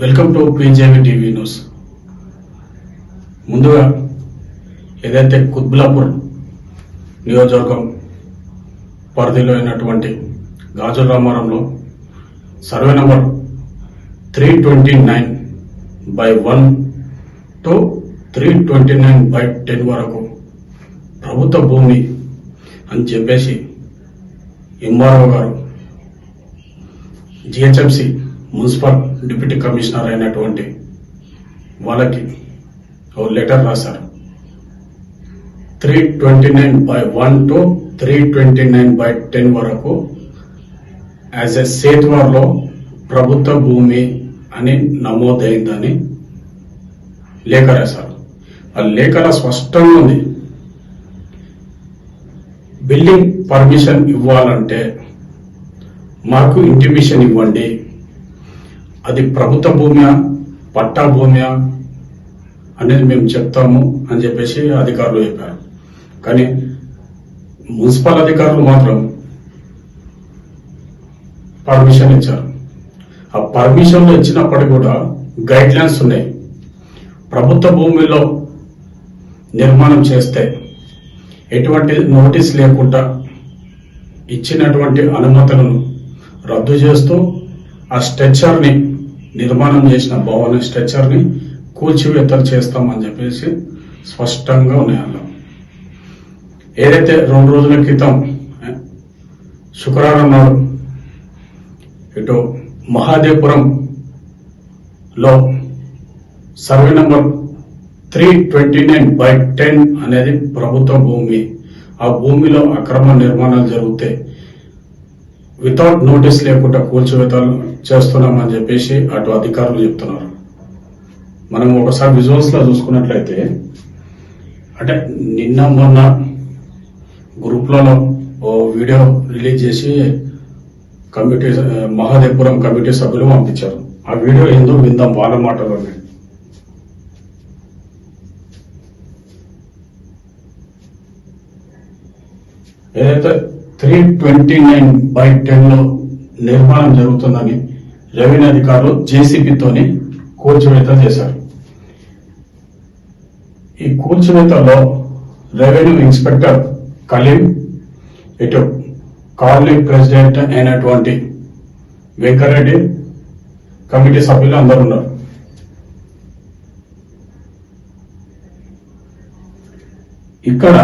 Welcome to PJV TV news. ముందుగా ఏదైతే కుత్బులాపూర్ నియోజకవర్గం పరిధిలో అయినటువంటి గాజుల రామారంలో సర్వే నంబర్ 329/1 టు 329/10 వరకు ప్రభుత్వ భూమి అని చెప్పేసి ఎంఆర్ఓ గారు జిహెచ్ఎంసి మున్సిపల్ డిప్యూటీ కమిషనర్ అయినటువంటి వాళ్ళకి ఓ లెటర్ రాశారు. 329/1 టు 329/10 వరకు యాజ్ ఎ సేత్వార్లో ప్రభుత్వ భూమి అని నమోదైందని లేఖ రాశారు. ఆ లేఖలో స్పష్టంగా ఉంది, బిల్డింగ్ పర్మిషన్ ఇవ్వాలంటే మాకు ఇంటిమేషన్ ఇవ్వండి, అది ప్రభుత్వ భూమియా పట్టా భూమియా అనేది మేము చెప్తాము అని చెప్పేసి అధికారులు చెప్పారు. కానీ మున్సిపల్ అధికారులు మాత్రం పర్మిషన్ ఇచ్చారు. ఆ పర్మిషన్లు ఇచ్చినప్పటికీ కూడా గైడ్ లైన్స్ ఉన్నాయి. ప్రభుత్వ భూమిలో నిర్మాణం చేస్తే ఎటువంటి నోటీస్ లేకుండా ఇచ్చినటువంటి అనుమతులను రద్దు చేస్తూ ఆ స్ట్రక్చర్ని నిర్మాణం చేసిన భవన స్ట్రక్చర్ని కూల్చివేతలు చేస్తామని చెప్పేసి స్పష్టంగా ఉన్నాయి. అందులో ఏదైతే 2 రోజుల క్రితం శుక్రవారం నాడు ఇటు మహాదేపురంలో సర్వే నంబర్ 329/10 అనేది ప్రభుత్వ భూమి. ఆ భూమిలో అక్రమ నిర్మాణాలు జరిగితే వితౌట్ నోటీస్ లేకుండా కూల్చివేతలు చేస్తున్నామని చెప్పేసి అటు అధికారులు చెప్తున్నారు. మనం ఒకసారి విజువల్స్ లో చూసుకున్నట్లయితే, అంటే నిన్న మొన్న గ్రూప్లలో ఓ వీడియో రిలీజ్ చేసి కమిటీ మహాదేపురం కమిటీ సభ్యులు పంపించారు. ఆ వీడియో ఏందో విందాం వాళ్ళ మాటలోనే. ఏదైతే 329/10లో నిర్మాణం జరుగుతుందని రెవెన్యూ అధికారులు జేసీబీతోని కూల్చివేత చేశారు. ఈ కూల్చివేతలో రెవెన్యూ ఇన్స్పెక్టర్ కలీం, ఇటు కాలనీ ప్రెసిడెంట్ అయినటువంటి వెంకరెడ్డి, కమిటీ సభ్యులు అందరూ ఉన్నారు. ఇక్కడ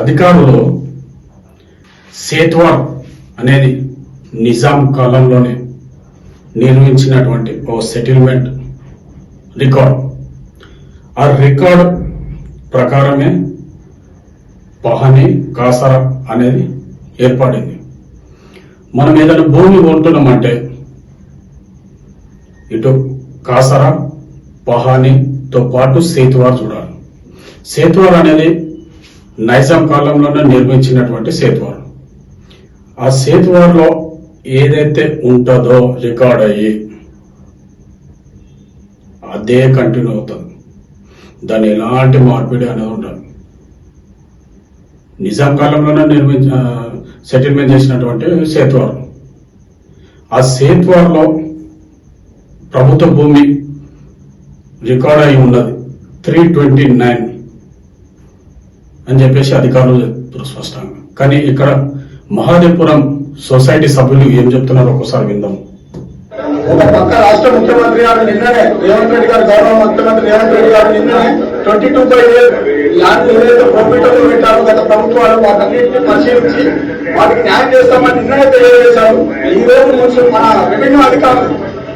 అధికారులు సేత్వార్ అనేది నిజాం కాలంలోనే నిర్మించినటువంటి ఓ సెటిల్మెంట్ రికార్డ్. ఆ రికార్డ్ ప్రకారమే పహని కాసరా అనేది ఏర్పడింది. మనం ఏదైనా భూమి కొంటున్నామంటే ఇటు కాసరా పహానీతో పాటు సేత్వార్ చూడాలి. సేత్వార్ అనేది నైజాం కాలంలోనే నిర్మించినటువంటి సేత్వార్. ఆ సేత్వార్లో ఏదైతే ఉంటుందో రికార్డ్ అయ్యి అదే కంటిన్యూ అవుతుంది. దాని ఎలాంటి మార్పిడి అనేది ఉండదు. నిజాం కాలంలోనే సెటిల్మెంట్ చేసినటువంటి సేత్వార్. ఆ సేత్వార్లో ప్రభుత్వ భూమి రికార్డ్ అయి ఉన్నది 329 అని చెప్పేసి అధికారులు చెప్తారు స్పష్టంగా. కానీ ఇక్కడ మహాదేపురం సొసైటీ సభ్యులు ఏం చెప్తున్నారో ఒకసారి విందాం. ఒక పక్క రాష్ట్ర ముఖ్యమంత్రి గారు నిన్ననే రేవంత్ రెడ్డి గారు, గౌరవ ముఖ్యమంత్రి రేవంత్ రెడ్డి గారు నిన్ననే 22/8 ల్యాండ్ ఏదైతే ప్రాఫిటబుల్ పెట్టారో గత ప్రభుత్వాలు వాటన్నింటినీ పరిశీలించి వాటికి న్యాయం చేస్తామని నిన్ననే తెలియజేశారు. ఈ రోజు నుంచి మన రెవెన్యూ అధికారులు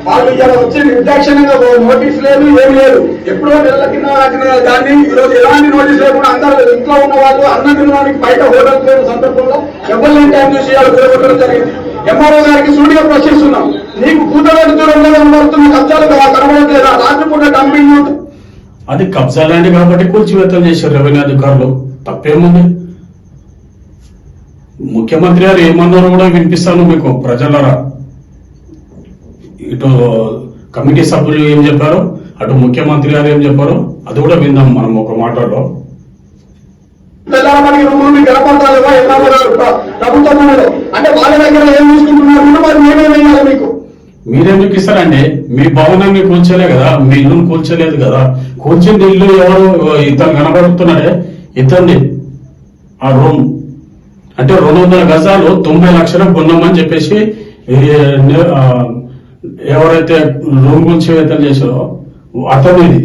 వాళ్ళు ఇలా వచ్చి నిర్దాక్షిణ్యంగా నోటీస్ లేదు, ఏమి లేదు. ఎప్పుడో నెలల కింద దాన్ని ఈరోజు ఎలాంటి నోటీస్ లేకుండా అందరూ ఇంట్లో ఉన్న వాళ్ళు అన్నం తినడానికి బయట హోటల్ పోయిన సందర్భంలో ఎవరిని టైం చూసి వాళ్ళు కూడగొట్టడం జరిగింది. ఎంఆర్ఓ గారికి సూటిగా ప్రశ్నిస్తున్నాం, నీకు కూతవేటి దూరంలో కనబడుతున్న కబ్జాలు కనబడట్లేదా? రాత్రిపూట డంపింగ్ అది కబ్జాలండి కాబట్టి కూల్చివేతలు చేశారు రెవెన్యూ అధికారులు. తప్పేముంది? ముఖ్యమంత్రి గారు ఏమన్నారో కూడా వినిపిస్తాను మీకు ప్రజలరా. ఇటు కమిటీ సభ్యులు ఏం చెప్పారు, అటు ముఖ్యమంత్రి గారు ఏం చెప్పారు, అది కూడా విందాం మనం ఒక మాటలో. తెల్లవారి రూములు మీకు కనపడతాలేవా ప్రభుత్వంలో? అంటే వాళ్ళ దగ్గర ఏం చూసుకుంటున్నారు? మరి మేమే వేయాలి మీకు. మీరెందుకు ఇస్తారండి? మీ భవనాన్ని కూల్చలే కదా, మీ ఇల్లును కూల్చలేదు కదా. కూల్చింది ఇల్లు ఎవరు? ఇతను కనబడుతున్నాడే, ఇతంది ఆ రూమ్. అంటే 200 గజాలు 90 లక్షలకు కొన్నామని చెప్పేసి ఎవరైతే రూమ్ గురించి ఇతను చేశారో అతను ఇది.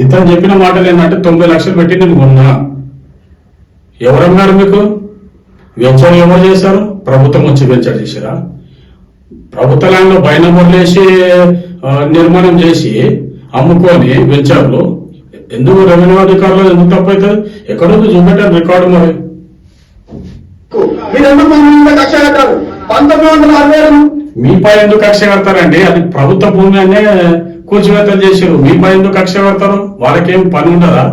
ఇతను చెప్పిన మాటలు ఏంటంటే 90 లక్షలు పెట్టి నేను కొన్నా. ఎవరన్నారు మీకు? వెంచర్ ఎవరు చేశారు? ప్రభుత్వం వచ్చి వెంచర్ చేశారా? ప్రభుత్వ ల్యాండ్ లో బైనమోర్లు వేసి నిర్మాణం చేసి అమ్ముకొని వెంచర్లు ఎందుకు రెవెన్యూ అధికారులు ఎందుకు తప్పు అవుతుంది? ఎక్కడో చూపెట్టారు రికార్డు. మరి మీపై ఎందుకు కక్ష కడతారండి? అది ప్రభుత్వ భూమి అనే కూల్చివేతలు చేశారు. మీపై ఎందుకు కక్ష కడతారు? వాళ్ళకేం పని ఉండదా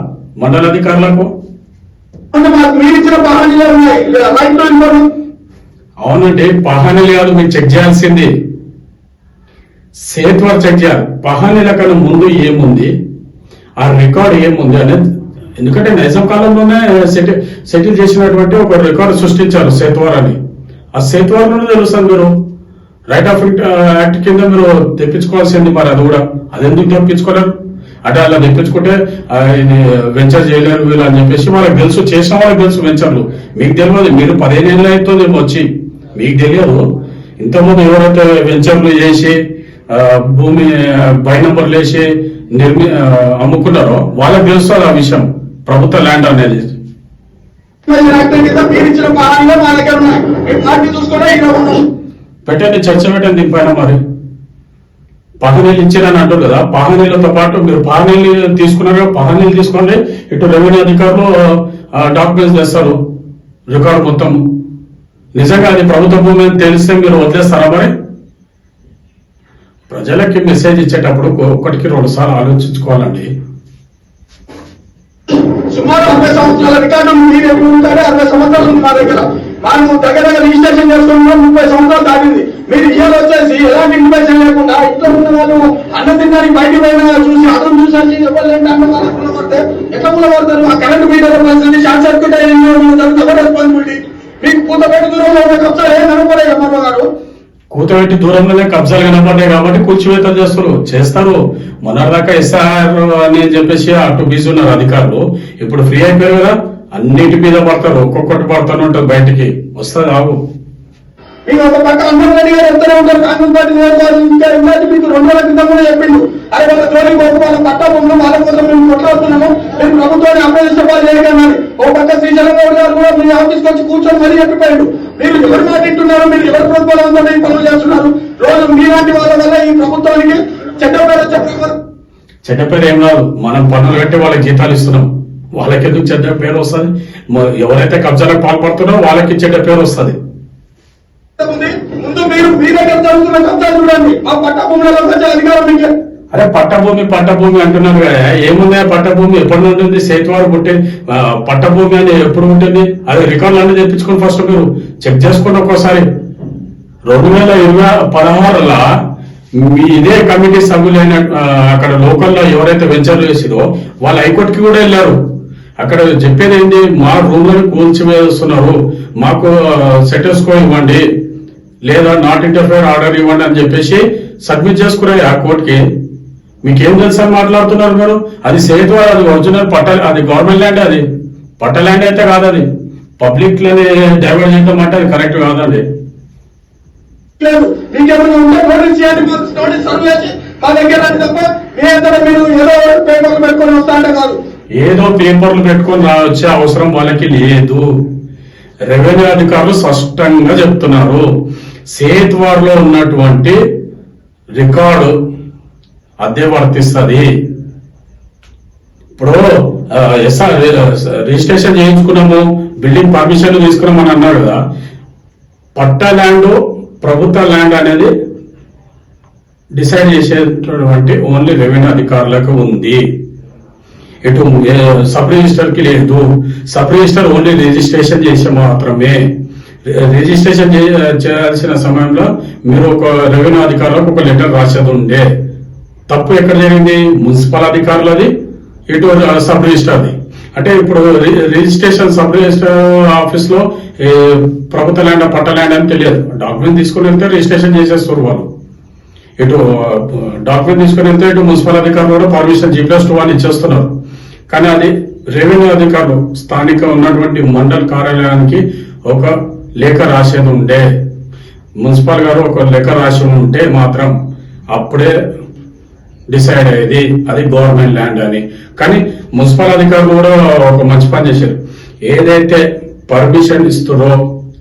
మండలాధికారులకు? అవునండి, పహానీలు కాదు మీరు చెక్ చేయాల్సింది, సేత్వర్ చెక్ చేయాలి. పహానీల కన్నా ముందు ఏముంది, ఆ రికార్డు ఏముంది అనేది. ఎందుకంటే నైజాం కాలంలోనే సెటిల్ చేసినటువంటి ఒక రికార్డు సృష్టించారు సేత్వర్ అని. ఆ సేత్వర్ నుండి తెలుస్తుంది. మీరు రైట్ ఆఫ్ యాక్ట్ కింద మీరు తెప్పించుకోవాల్సింది. మరి అది కూడా అదెందుకు తెప్పించుకోలేరు? అంటే అలా తెప్పించుకుంటే వెంచర్ చేయలేరు వీళ్ళు అని చెప్పేసి వాళ్ళకి తెలుసు. చేసిన వాళ్ళకి తెలుసు వెంచర్లు. మీకు తెలియదు. మీరు 15 ఏళ్ళు అవుతుంది వచ్చి, మీకు తెలియదు. ఇంతకుముందు ఎవరైతే వెంచర్లు చేసి భూమి బై నంబర్లు వేసి అమ్ముకున్నారో వాళ్ళకి తెలుస్తుంది ఆ విషయం. ప్రభుత్వ ల్యాండ్ అనేది పెట్టండి, చర్చ పెట్టండి దీనిపైన. మరి పహానీలు ఇచ్చారని అంటారు కదా, పహానీలతో పాటు మీరు పహానీలు తీసుకున్నారు కదా, పహానీలు తీసుకోండి. ఇటు రెవెన్యూ అధికారులు డాక్యుమెంట్స్ తెస్తారు, రికార్డు మొత్తం. నిజంగా అది ప్రభుత్వ భూమి అని తెలిస్తే మీరు వదిలేస్తారా? మరి ప్రజలకి మెసేజ్ ఇచ్చేటప్పుడు 1-2 సార్లు ఆలోచించుకోవాలండి. సుమారు 60 సంవత్సరాల రికార్డు మీరు ఎప్పుడు ఉంటారో 60 సంవత్సరాలు ఉంది మా దగ్గర. మనం దగ్గర రిజిస్ట్రేషన్ చేసుకున్నాం, 30 సంవత్సరాలు దాటింది. మీరు ఇయర్ వచ్చేసి ఎలాంటి ఇన్ఫర్మేషన్ లేకుండా ఇంట్లో ఉన్న వాళ్ళు అన్నం తిన్నానికి బయట పోయిన చూసి అన్నం చూసి ఎవరు అన్నం పడితే ఎట్లా పడతారు? ఆ కరెంట్ మీటర్ పరిస్థితి షార్ట్ సర్క్యూట్ రెస్పాన్సిబిలిటీ. మీకు పూతపేట దూరంలో ఉన్న కబ్జాలు ఏం కనపడే ఎంఆర్ఓ గారు? కూతబెట్టి దూరంలోనే కబ్జాలు కనపడ్డాయి కాబట్టి కూల్చివేతలు చేస్తారు. మొన్నటిదాకా ఎస్ఆర్ అని చెప్పేసి అటు బిజీ ఉన్నారు అధికారులు. ఇప్పుడు ఫ్రీ అయిపోయారు కదా, అన్నిటి మీద పడతారు. ఒక్కొక్కటి పడతానే ఉంటారు, బయటికి వస్తుంది. ఆగు. మీకు ఒక పక్క అన్నంరెడ్డి గారు ఎంతనే ఉంటారు కాంగ్రెస్ పార్టీ ఇంకా ఇలాంటి మీకు 2 రోజుల క్రితం కూడా చెప్పిండు. అదే వాళ్ళ జోలికి పోతే వాళ్ళ పట్టా భూములు వాళ్ళ కోసం మేము కొట్లాడుతున్నాము, మేము ప్రభుత్వాన్ని అప్రదిష్టపాలు చేయగలమని. ఓ పక్క శ్రీశైలం గౌడ్ గారు కూడా మీ ఆఫీస్కి వచ్చి కూర్చొని మరీ చెప్పిపోయాడు. మీరు ఎవరు మాట్లాడుతున్నారు? మీరు ఎవరు ప్రభుత్వాలతో ఈ పనులు చేస్తున్నారు? రోజు మీలాంటి వాళ్ళ వల్ల ఈ ప్రభుత్వానికి చెడ్డ పేరు చెప్పారు. చెడ్డ పేరు ఏం రాదు. మనం పన్నులు కట్టి వాళ్ళకి జీతాలు ఇస్తున్నాం. వాళ్ళకి ఎందుకు చెడ్డ పేరు వస్తుంది? ఎవరైతే కబ్జాలకు పాల్పడుతున్నారో వాళ్ళకి చెడ్డ పేరు వస్తుంది. ముందు మీరు మీ దగ్గర జరుగుతున్న కబ్జాలు చూడండి. మా పట్ట భూములలో అధికారం మీకు. అరే పట్టభూమి అంటున్నారు కదా, ఏముందా పట్టభూమి? ఎప్పటి ఉంటుంది? సేతువారు పుట్టే పట్టభూమి అని ఎప్పుడు ఉంటుంది? అది రికార్డులు అన్ని తెప్పించుకొని ఫస్ట్ మీరు చెక్ చేసుకోండి ఒక్కోసారి. 2016లో మీ ఇదే కమిటీ సభ్యులైన అక్కడ లోకల్లో ఎవరైతే వెంచర్లు వేసిరో వాళ్ళు హైకోర్టుకి కూడా వెళ్ళారు. అక్కడ చెప్పేది ఏంటి? మా రూమ్లను కూల్చివేస్తున్నారు, మాకు సెటస్కో ఇవ్వండి లేదా నాట్ ఇంటర్ఫేర్ ఆర్డర్ ఇవ్వండి అని చెప్పేసి సబ్మిట్ చేసుకున్నారు ఆ కోర్టుకి. మీకేం తెలుసు అని మాట్లాడుతున్నారు మీరు? అది సేతు, అది ఒరిజినల్ పట్ట, అది గవర్నమెంట్ ల్యాండ్. అది పట్ట ల్యాండ్ అయితే కాదు, అది పబ్లిక్ లని డైవర్ట్ చేయడం అంటే అది కరెక్ట్ కాదండి. ఏదో పేపర్లు పెట్టుకొని రావచ్చే అవసరం వాళ్ళకి లేదు. రెవెన్యూ అధికారులు స్పష్టంగా చెప్తున్నారు, సేత్వార్ లో ఉన్నటువంటి రికార్డు అదే వర్తిస్తుంది. ఇప్పుడు రిజిస్ట్రేషన్ చేయించుకున్నాము, బిల్డింగ్ పర్మిషన్ తీసుకున్నామని అన్నారు కదా. పట్ట ల్యాండ్, ప్రభుత్వ ల్యాండ్ అనేది డిసైడ్ చేసేటటువంటి ఓన్లీ రెవెన్యూ అధికారులకు ఉంది. ఇటు సబ్ రిజిస్టర్ కి లేదు. సబ్ రిజిస్టర్ ఓన్లీ రిజిస్ట్రేషన్ చేసే మాత్రమే. రిజిస్ట్రేషన్ చేయాల్సిన సమయంలో మీరు ఒక రెవెన్యూ అధికారులకు ఒక లెటర్ రాసేది ఉండే. తప్పు ఎక్కడ జరిగింది? మున్సిపల్ అధికారులది, ఇటు సబ్ రిజిస్టర్ది. అంటే ఇప్పుడు రిజిస్ట్రేషన్ సబ్ రిజిస్టర్ ఆఫీస్ లో ప్రభుత్వ ల్యాండ్ పట్ట ల్యాండ్ అని తెలియదు. డాక్యుమెంట్ తీసుకుని వెళ్తే రిజిస్ట్రేషన్ చేసేస్తారు వాళ్ళు. ఇటు డాక్యుమెంట్ తీసుకుని వెళ్తే ఇటు మున్సిపల్ అధికారులు కూడా పర్మిషన్ G+2 అని ఇచ్చేస్తున్నారు. కానీ అది రెవెన్యూ అధికారులు స్థానిక ఉన్నటువంటి మండల్ కార్యాలయానికి ఒక లేఖ రాసేది ఉండే, మున్సిపల్ గారు ఒక లేఖ రాసి ఉంటే మాత్రం అప్పుడే డిసైడ్ అయ్యేది అది గవర్నమెంట్ ల్యాండ్ అని. కానీ మున్సిపల్ అధికారులు కూడా ఒక మంచి పని చేశారు. ఏదైతే పర్మిషన్ ఇస్తుందో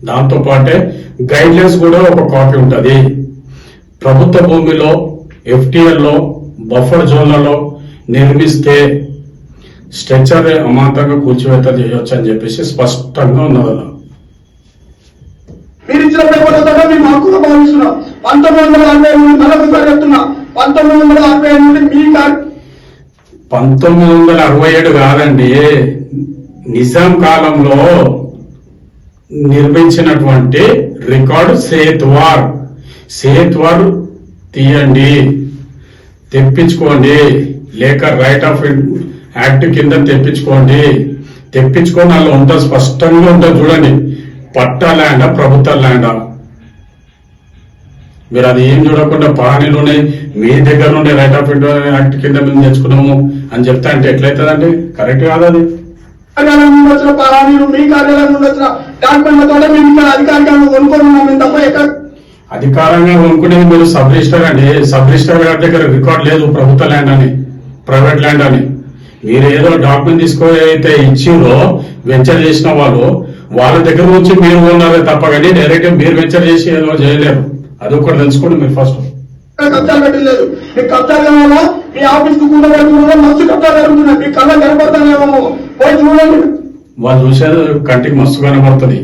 దాంతో పాటే గైడ్ లైన్స్ కూడా ఒక కాపీ ఉంటది. ప్రభుత్వ భూమిలో FTL లో బఫర్ జోన్లలో నిర్మిస్తే స్ట్రక్చర్ అమాంతంగా కూల్చివేత చేయొచ్చు అని చెప్పేసి స్పష్టంగా ఉన్నది. మీరు ఇచ్చిన పేపర్లతో మేము హక్కుగా భావిస్తున్నాం. 1948 మరొకసారి చెప్తున్నా, 1948 నుండి మీ 1967 కాదండి, నిజాం కాలంలో నిర్మించినటువంటి రికార్డు సేత్వార్ తీయండి, తెప్పించుకోండి, లేక రైట్ ఆఫ్ యాక్ట్ కింద తెప్పించుకొని అలా ఉంటుంది, స్పష్టంగా ఉంటుంది. చూడండి, పట్టా ల్యాండా ప్రభుత్వ ల్యాండా? మీరు అది ఏం చూడకుండా పహానీలోనే మీ దగ్గర నుండి రైట్ ఆఫ్ యాక్ట్ కింద మేము తెచ్చుకున్నాము అని చెప్తా అంటే ఎట్లయితుందండి? కరెక్ట్ కాదు అది. కార్యాలయం నుండి వచ్చిన పహానీలు, మీ కార్యాలయం నుండి వచ్చిన డాక్యుమెంట్లతో మేము ఇక్కడ అధికారికంగా కొనుక్కోనున్నాం. మేము తప్ప ఎక్కడ అధికారంగా కొనుక్కునేది మీరు సబ్ రిజిస్టర్ అండి. సబ్ రిజిస్టర్ గారి దగ్గర రికార్డ్ లేదు ప్రభుత్వ ల్యాండ్ అని, ప్రైవేట్ ల్యాండ్ అని. మీరు ఏదో డాక్యుమెంట్ తీసుకొని ఇచ్చిరో వెంచర్ చేసిన వాళ్ళ దగ్గర నుంచి మీరు ఉన్నారే తప్ప కానీ డైరెక్ట్ మీరు వెంచర్ చేసి ఏదో చేయలేరు. అది ఒకటి తెలుసుకోండి మీరు ఫస్ట్. కబ్జాలు పెట్టలేదు, మీకు కబ్జాలు కావాలా? మీ ఆఫీస్ కుండా పెట్టుకున్నా మస్తు కబ్జాలు జరుగుతున్నాయి, మీ కళ్ళ కనపడతానేమో పోయి చూడండి. వాళ్ళు చూసేది కంటికి మస్తు కనబడుతుంది.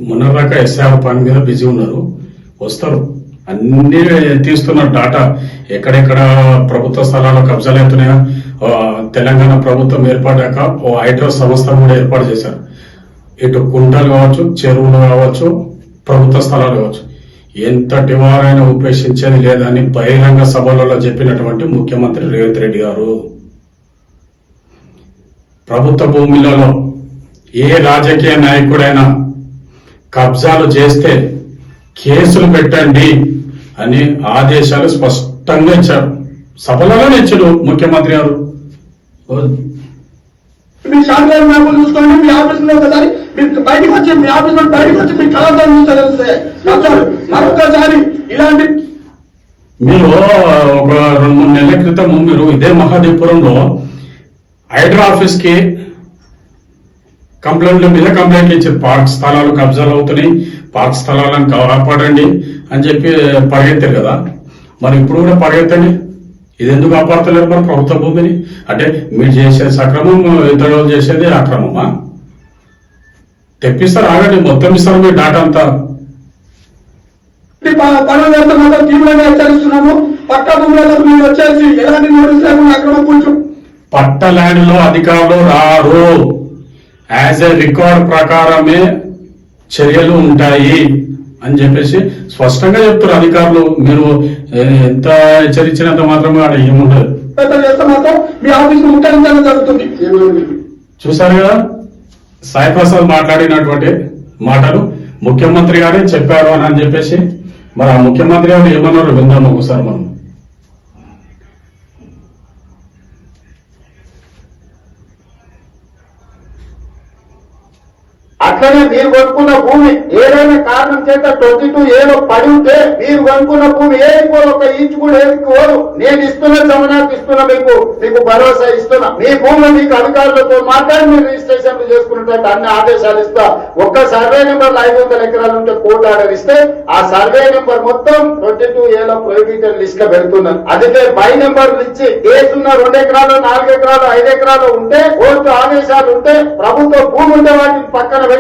మొన్నదాకా SR పని మీద బిజీ ఉన్నారు, వస్తారు అన్ని తీస్తున్నారు డాటా. ఎక్కడెక్కడ ప్రభుత్వ స్థలాల్లో కబ్జాలు అవుతున్నాయో తెలంగాణ ప్రభుత్వం ఏర్పడ్డాక ఓ హైడ్రా సంస్థ కూడా ఏర్పాటు చేశారు. ఇటు కుంటలు కావచ్చు, చెరువులు కావచ్చు, ప్రభుత్వ స్థలాలు కావచ్చు, ఎంతటి వారైనా ఉపేక్షించేది లేదని బహిరంగ సభలలో చెప్పినటువంటి ముఖ్యమంత్రి రేవంత్ రెడ్డి గారు. ప్రభుత్వ భూములలో ఏ రాజకీయ నాయకుడైనా కబ్జాలు చేస్తే కేసులు పెట్టండి అని ఆదేశాలు స్పష్టంగా ఇచ్చారు. సభలలోనే ఇచ్చారు ముఖ్యమంత్రి గారు. మీ శాంతిరాజ్ మ్యాపులు చూసుకోండి, మీ ఆఫీస్ లో ఒకసారి మీరు బయటకు వచ్చి మీ ఆఫీస్ లో బయటకు వచ్చి మీ కళతో చూస్తే తెలుస్తాయి కబ్జాలు. మరొకసారి ఇలాంటి మీరు ఒక 2-3 నెలల క్రితం మీరు ఇదే మహాదేవపురంలో హైడ్రా ఆఫీస్ కి కంప్లైంట్ల మీద కంప్లైంట్లు ఇచ్చారు. పార్క్ స్థలాలు కబ్జాలు అవుతున్నాయి, పార్క్ స్థలాలను కాపాడండి అని చెప్పి పరిగెత్తారు కదా. మరి ఇప్పుడు కూడా పరిగెత్తండి. ఇది ఎందుకు కాపాడతలేరు మరి ప్రభుత్వ భూమిని? అంటే మీరు చేసే సక్రమం, ఇతరులు చేసేది అక్రమమా? తెప్పిస్తారు, ఆగండి, మొత్తం ఇస్తారు మీ డాటా అంతా. పనులు చేస్తే మాత్రం తీవ్రంగా హెచ్చరిస్తున్నాము. పట్ట భూములలో మీరు వచ్చేసి ఎలాంటి నోటీస్ లేకుండా అక్రమ కూర్చో పట్ట ల్యాండ్ లో అధికారులు రారు. యాజ్ ఏ రికార్డ్ ప్రకారమే చర్యలు ఉంటాయి అని చెప్పేసి స్పష్టంగా చెప్తారు అధికారులు. మీరు ఎంత హెచ్చరించినంత మాత్రమే అక్కడ ఏముండదు. చేస్తే మాత్రం మీ ఆఫీస్ ముట్టడించడం జరుగుతుంది. చూసారు కదా సాయి ప్రసాద్ మాట్లాడినటువంటి మాటలు ముఖ్యమంత్రి గారే చెప్పారు అని చెప్పేసి. మరి ఆ ముఖ్యమంత్రి గారు ఏమన్నారో విందాం ఒకసారి మనం. అట్లనే మీరు కొనుక్కున్న భూమి ఏదైనా కారణం చేత 22A పడి ఉంటే మీరు కొనుక్కున్న భూమి ఏరిపోదు, ఒక ఇంచు కూడా ఏరిపోదు. నేను ఇస్తున్న జమనాకు ఇస్తున్నా, మీకు భరోసా ఇస్తున్నా. మీ భూమిలో మీకు అధికారులతో మాట్లాడి మీరు రిజిస్ట్రేషన్లు చేసుకున్నట్టు అన్ని ఆదేశాలు ఇస్తా. ఒక్క సర్వే నెంబర్ 500 ఎకరాలు ఉంటే కోర్టు ఆర్డర్ ఇస్తే ఆ సర్వే నెంబర్ మొత్తం 22A ప్రొహిబిటెడ్ లిస్ట్ లో పెడుతున్నాను. అందుకే బై నెంబర్లు ఇచ్చి కేసున్న 2 ఎకరాలు 4 ఎకరాలు 5 ఎకరాలు ఉంటే కోర్టు ఆదేశాలు ఉంటే ప్రభుత్వ భూమి ఉంటే వాటిని పక్కన పెట్టి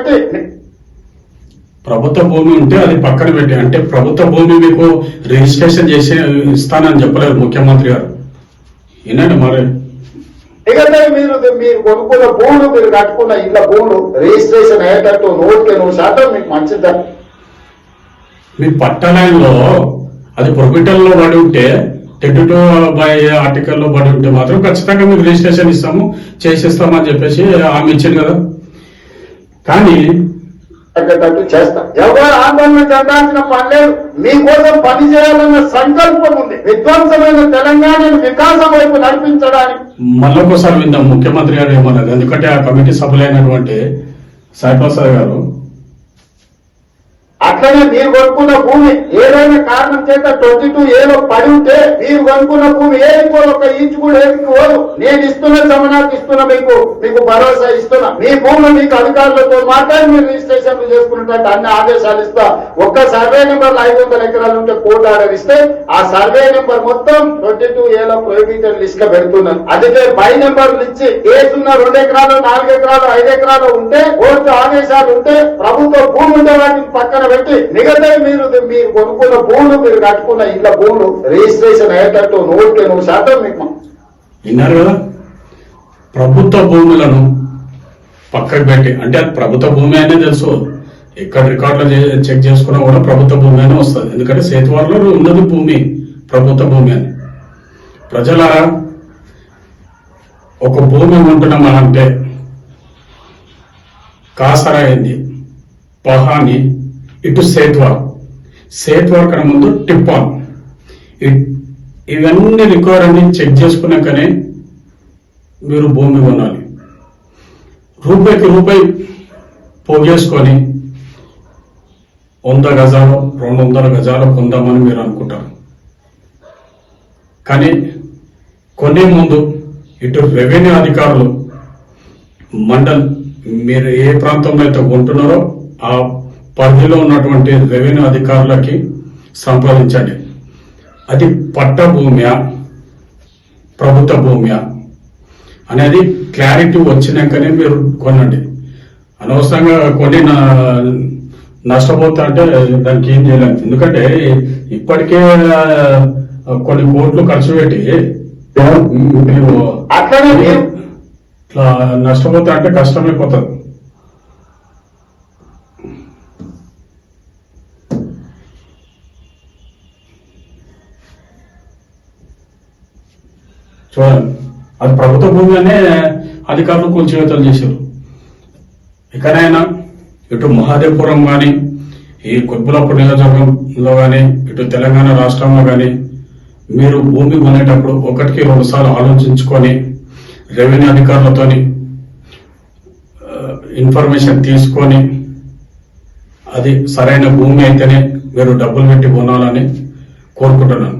ప్రభుత్వ భూమి ఉంటే అది పక్కన పెట్టి, అంటే ప్రభుత్వ భూమి మీకు రిజిస్ట్రేషన్ చేసి ఇస్తానని చెప్పలేదు ముఖ్యమంత్రి గారు. వినండి మరి. మిగతా మీరు కొనుక్కున్న భూములు, మీరు కట్టుకున్న ఇళ్ల భూములు రిజిస్ట్రేషన్ అయ్యేటట్టు 100% మీకు మంచిదా. మీ పట్టణంలో అది ప్రొహిబిటెడ్ లో పడి ఉంటే 22 ఆర్టికల్లో పడి ఉంటే మాత్రం ఖచ్చితంగా మీకు రిజిస్ట్రేషన్ ఇస్తాము, చేసేస్తామని చెప్పేసి హామీ ఇచ్చింది కదా. కానీ తగ్గేటట్టు చేస్తా. ఎవరు ఆందోళన చెందాల్సిన పని లేదు. మీకోసం పని చేయాలన్న సంకల్పం ఉంది. విధ్వంసమైన తెలంగాణను వికాసం వైపు నడిపించడానికి. మళ్ళొకసారి విందాం ముఖ్యమంత్రి గారు ఏమన్నారు. ఎందుకంటే ఆ కమిటీ సభ్యులైనటువంటి సాయిప్రసాద్ గారు అట్లనే మీరు కొనుక్కున్న భూమి ఏదైనా కారణం చేత 22A పడి ఉంటే మీరు కొనుక్కున్న భూమి ఏది ఒక ఇంచు కూడా ఏదికి పోదు. నేను ఇస్తున్న జమనాకు ఇస్తున్నా, మీకు భరోసా ఇస్తున్నా. మీ భూములు మీకు అధికారులతో మాట్లాడి మీరు రిజిస్ట్రేషన్లు చేసుకున్నట్టు అన్ని ఆదేశాలు ఇస్తా. ఒక్క సర్వే నెంబర్ 500 ఎకరాలు ఉంటే కోర్టు ఆర్డర్ ఇస్తే ఆ సర్వే నెంబర్ మొత్తం 22A ప్రొహిబిటెడ్ లిస్ట్ గా పెడుతున్నాను. అందుకే బై నెంబర్లు ఇచ్చి ఏసున్న 2 ఎకరాలు 4 ఎకరాలు 5 ఎకరాలు ఉంటే కోర్టు ఆదేశాలు ఉంటే ప్రభుత్వ భూమి ఉండే వాటిని పక్కన పెట్టి మిగతా మీరు కొనుక్కున్న భూములు మీరు కట్టుకున్న ఇళ్ల భూములు రిజిస్ట్రేషన్ అయ్యేటట్టు 100% మీకు. విన్నారు కదా, ప్రభుత్వ భూములను పక్కకు పెట్టి, అంటే అది ప్రభుత్వ భూమి అనే తెలుసు, ఎక్కడ రికార్డులు చెక్ చేసుకున్నా కూడా ప్రభుత్వ భూమి అనే వస్తుంది. ఎందుకంటే సేతువారిలో ఉన్నది భూమి ప్రభుత్వ భూమి అని. ప్రజలారా, ఒక భూమి ఉంటున్నామనంటే కాసరాయింది, పహాని, ఇటు సేత్వార్ కన్నా ముందు టిప్పాన్, ఇవన్నీ రికార్డ్ అన్ని చెక్ చేసుకున్నాకనే మీరు భూమి కొనాలి. రూపాయికి రూపాయి పోగేసుకొని 100 గజాలు 200 గజాలు కొందామని మీరు అనుకుంటారు. కానీ కొనే ముందు ఇటు రెవెన్యూ అధికారులు మండల్ మీరు ఏ ప్రాంతంలో అయితే కొంటున్నారో ఆ పరిధిలో ఉన్నటువంటి రెవెన్యూ అధికారులకి సంప్రదించండి. అది పట్ట భూమ్యా ప్రభుత్వ భూమ్యా అనేది క్లారిటీ వచ్చినాకనే మీరు కొనండి. అనవసరంగా కొన్ని నష్టపోతా అంటే దానికి ఏం చేయలేదు. ఎందుకంటే ఇప్పటికే కొన్ని కోట్లు ఖర్చు పెట్టి మీరు ఇట్లా నష్టపోతా అంటే కష్టమైపోతుంది. చూడండి, అది ప్రభుత్వ భూమి అనే అధికారులు కూల్చివేతలు చేశారు. ఎక్కడైనా ఇటు మహాదేవపురం కానీ ఈ కుత్బులాపూర్ నియోజకవర్గంలో కానీ ఇటు తెలంగాణ రాష్ట్రంలో కానీ మీరు భూమి కొనేటప్పుడు 1కి 2 సార్లు ఆలోచించుకొని రెవెన్యూ అధికారులతో ఇన్ఫర్మేషన్ తీసుకొని అది సరైన భూమి అయితేనే మీరు డబ్బులు పెట్టి కొనాలని కోరుకుంటున్నాను.